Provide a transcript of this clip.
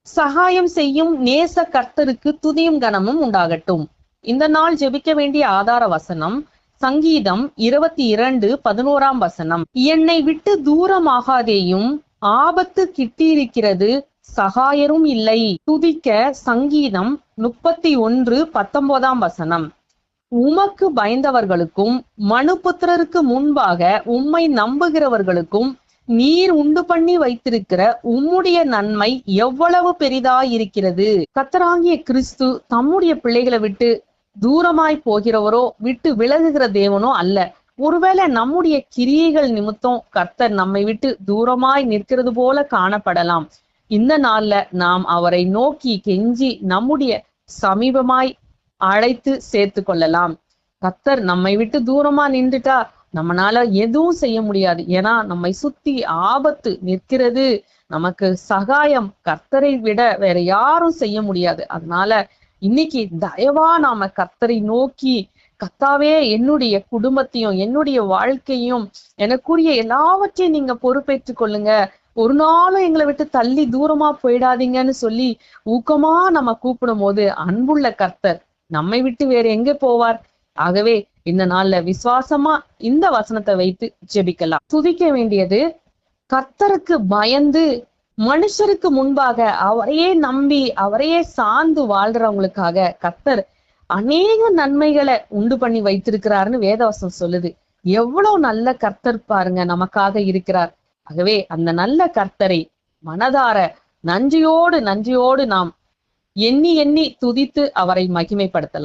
சகாயம் செய்யும் நேச கர்த்தருக்கு துதியும் கனமும் உண்டாகட்டும். இந்த நாள் ஜெபிக்க வேண்டிய ஆதார வசனம் சங்கீதம் 22:11. என்னை விட்டு தூரமாகாதேயும், ஆபத்து கிட்டியிருக்கிறது, சகாயரும் இல்லை. துதிக்க சங்கீதம் 31:19. உமக்கு பயந்தவர்களுக்கும் மனுபுத்திரருக்கு முன்பாக உம்மை நம்புகிறவர்களுக்கும் நீர் உண்டு பண்ணி வைத்திருக்கிற உம்முடைய நன்மை எவ்வளவு பெரிதாயிருக்கிறது. கர்த்தராகிய கிறிஸ்து தம்முடைய பிள்ளைகளை விட்டு தூரமாய் போகிறவரோ விட்டு விலகுகிற தேவனோ அல்ல. ஒருவேளை நம்முடைய கிரியைகள் நிமித்தம் கர்த்தர் நம்மை விட்டு தூரமாய் நிற்கிறது போல காணப்படலாம். இந்த நாள்ல நாம் அவரை நோக்கி கெஞ்சி நம்முடைய சமீபமாய் அழைத்து சேர்த்து கொள்ளலாம். கர்த்தர் நம்மை விட்டு தூரமா நின்றுட்டா நம்மளால எதுவும் செய்ய முடியாது. ஏன்னா நம்மை சுத்தி ஆபத்து நிற்கிறது. நமக்கு சகாயம் கர்த்தரை விட வேற யாரும் செய்ய முடியாது. அதனால இன்னைக்கு தயவா நாம கர்த்தரை நோக்கி, கர்த்தாவே என்னுடைய குடும்பத்தையும் என்னுடைய வாழ்க்கையும் எனக்குரிய எல்லாவற்றையும் நீங்க பொறுப்பேற்றுக் கொள்ளுங்க, ஒரு நாளும் எங்களை விட்டு தள்ளி தூரமா போயிடாதீங்கன்னு சொல்லி ஊக்கமா நம்ம கூப்பிடும் போது அன்புள்ள கர்த்தர் நம்மை விட்டு வேற எங்க போவார்? ஆகவே இந்த நாள்ல விசுவாசமா இந்த வசனத்தை வைத்து ஜெபிக்கலாம். துதிக்க வேண்டியது கர்த்தருக்கு பயந்து மனுஷருக்கு முன்பாக அவரையே நம்பி அவரையே சார்ந்து வாழ்றவங்களுக்காக கர்த்தர் அநேக நன்மைகளை உண்டு பண்ணி வைத்திருக்கிறாருன்னு வேதவசனம் சொல்லுது. எவ்வளவு நல்ல கர்த்தர் பாருங்க நமக்காக இருக்கிறார். ஆகவே அந்த நல்ல கர்த்தரை மனதார நன்றியோடு நாம் எண்ணி எண்ணி துதித்து அவரை மகிமைப்படுத்தலாம்.